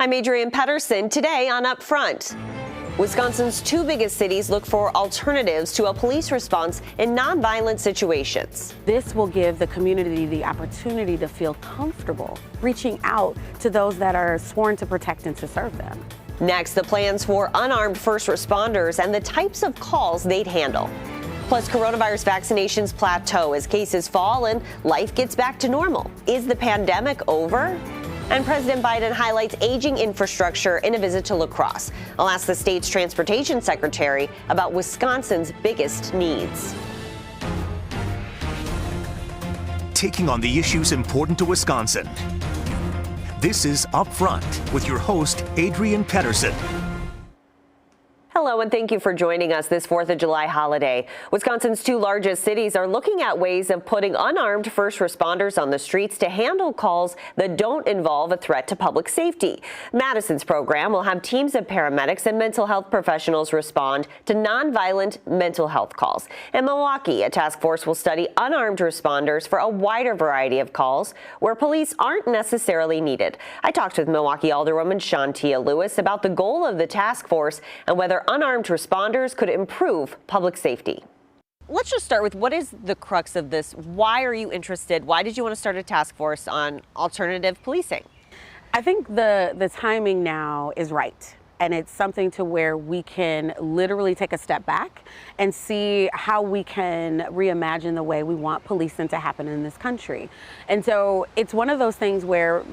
I'm Adrienne Pedersen. Today on Up Front, Wisconsin's two biggest cities look for alternatives to a police response in nonviolent situations. This will give the community the opportunity to feel comfortable reaching out to those that are sworn to protect and to serve them. Next, the plans for unarmed first responders and the types of calls they'd handle. Plus, coronavirus vaccinations plateau as cases fall and life gets back to normal. Is the pandemic over? And President Biden highlights aging infrastructure in a visit to La Crosse. I'll ask the state's transportation secretary about Wisconsin's biggest needs. Taking on the issues important to Wisconsin. This is Up Front with your host, Adrienne Pedersen. Hello, and thank you for joining us this 4th of July holiday. Wisconsin's two largest cities are looking at ways of putting unarmed first responders on the streets to handle calls that don't involve a threat to public safety. Madison's program will have teams of paramedics and mental health professionals respond to nonviolent mental health calls. In Milwaukee, a task force will study unarmed responders for a wider variety of calls where police aren't necessarily needed. I talked with Milwaukee Alderwoman Shantia Lewis about the goal of the task force and whether unarmed responders could improve public safety. Let's just start with, what is the crux of this? Why are you interested? Why did you want to start a task force on alternative policing? I think the timing now is right. And it's something to where we can literally take a step back and see how we can reimagine the way we want policing to happen in this country. And so it's one of those things where,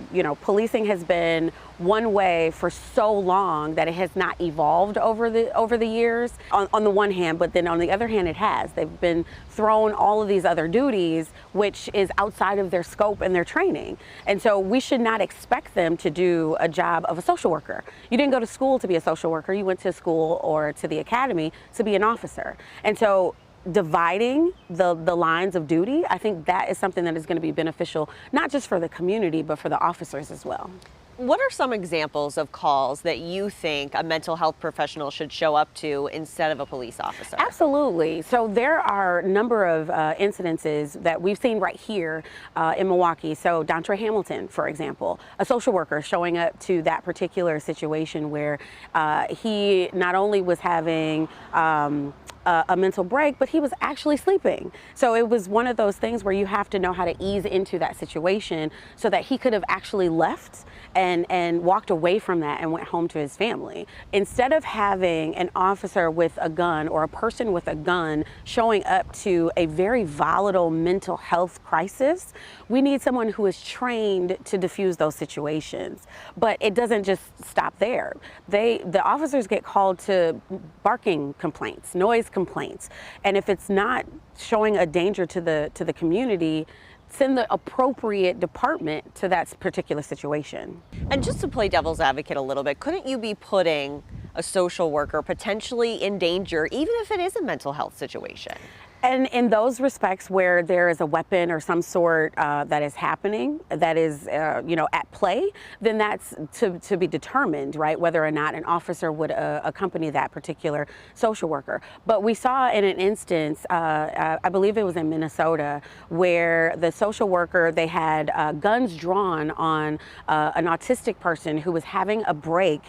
policing has been one way for so long that it has not evolved over the years on the one hand, but then on the other hand it has. They've been thrown all of these other duties, which is outside of their scope and their training. And so we should not expect them to do a job of a social worker. You didn't go to school to be a social worker. You went to school or to the academy to be an officer. And so dividing the lines of duty, I think that is something that is going to be beneficial, not just for the community, but for the officers as well. What are some examples of calls that you think a mental health professional should show up to instead of a police officer? Absolutely. So there are a number of incidences that we've seen right here in Milwaukee. So Dontre Hamilton, for example, a social worker showing up to that particular situation where he not only was having a mental break, but he was actually sleeping. So it was one of those things where you have to know how to ease into that situation so that he could have actually left and walked away from that and went home to his family. Instead of having an officer with a gun or a person with a gun showing up to a very volatile mental health crisis, we need someone who is trained to diffuse those situations. But it doesn't just stop there. The officers get called to barking complaints, noise complaints, and if it's not showing a danger to the community, send the appropriate department to that particular situation. And just to play devil's advocate a little bit, couldn't you be putting a social worker potentially in danger, even if it is a mental health situation? And in those respects where there is a weapon or some sort that is happening, that is, at play, then that's to be determined, right? Whether or not an officer would accompany that particular social worker. But we saw in an instance, I believe it was in Minnesota, where the social worker, they had guns drawn on an autistic person who was having a break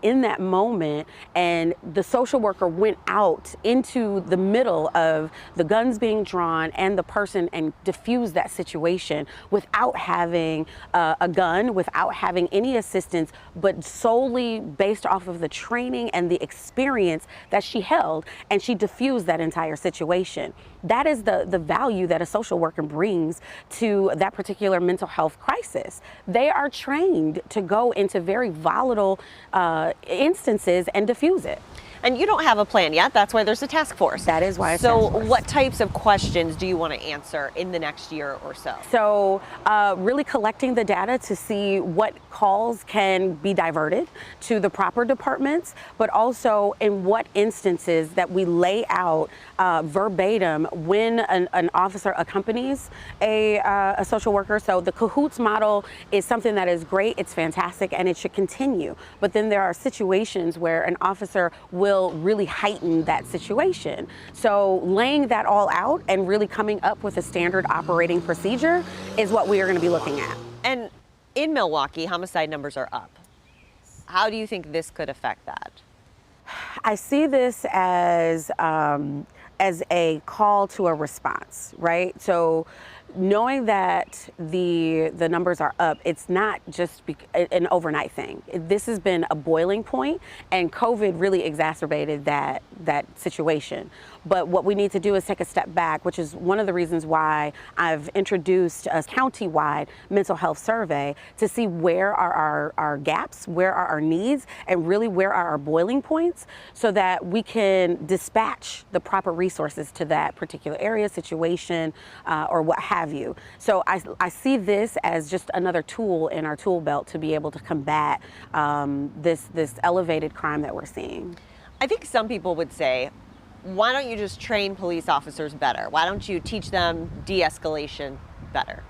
in that moment, and the social worker went out into the middle of the guns being drawn and the person and diffuse that situation without having a gun, without having any assistance, but solely based off of the training and the experience that she held, and she diffused that entire situation. That is the value that a social worker brings to that particular mental health crisis. They are trained to go into very volatile instances and diffuse it. And you don't have a plan yet. That's why there's a task force. That is why. So what types of questions do you want to answer in the next year or so? So really collecting the data to see what calls can be diverted to the proper departments, but also in what instances that we lay out verbatim when an officer accompanies a social worker. So the CAHOOTS model is something that is great. It's fantastic, and it should continue. But then there are situations where an officer will really heighten that situation. So laying that all out and really coming up with a standard operating procedure is what we are going to be looking at. And in Milwaukee, homicide numbers are up. How do you think this could affect that? I see this as a call to a response, right? So knowing that the numbers are up, it's not just an overnight thing. This has been a boiling point, and COVID really exacerbated that situation. But what we need to do is take a step back, which is one of the reasons why I've introduced a county-wide mental health survey to see where are our gaps, where are our needs, and really where are our boiling points, so that we can dispatch the proper resources to that particular area, situation, or what have you. So I see this as just another tool in our tool belt to be able to combat this elevated crime that we're seeing. I think some people would say, why don't you just train police officers better? Why don't you teach them de-escalation better?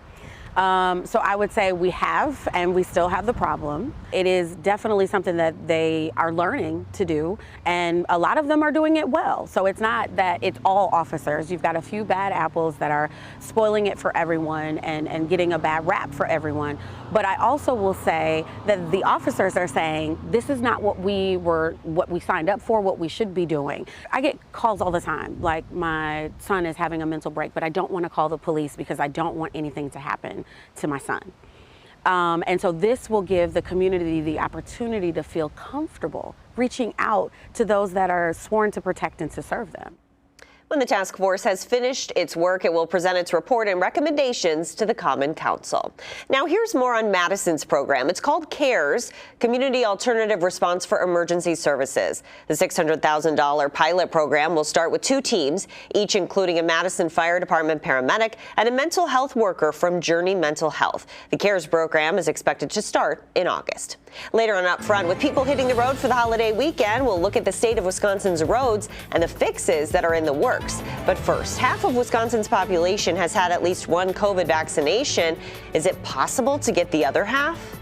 So I would say we have, and we still have the problem. It is definitely something that they are learning to do, and a lot of them are doing it well. So it's not that it's all officers. You've got a few bad apples that are spoiling it for everyone and getting a bad rap for everyone. But I also will say that the officers are saying, this is not what we signed up for, what we should be doing. I get calls all the time, like my son is having a mental break, but I don't want to call the police because I don't want anything to happen to my son. And so this will give the community the opportunity to feel comfortable reaching out to those that are sworn to protect and to serve them. When the task force has finished its work, it will present its report and recommendations to the Common Council. Now, here's more on Madison's program. It's called CARES, Community Alternative Response for Emergency Services. The $600,000 pilot program will start with 2 teams, each including a Madison Fire Department paramedic and a mental health worker from Journey Mental Health. The CARES program is expected to start in August. Later on Up Front, with people hitting the road for the holiday weekend, we'll look at the state of Wisconsin's roads and the fixes that are in the works. But first, half of Wisconsin's population has had at least one COVID vaccination. Is it possible to get the other half?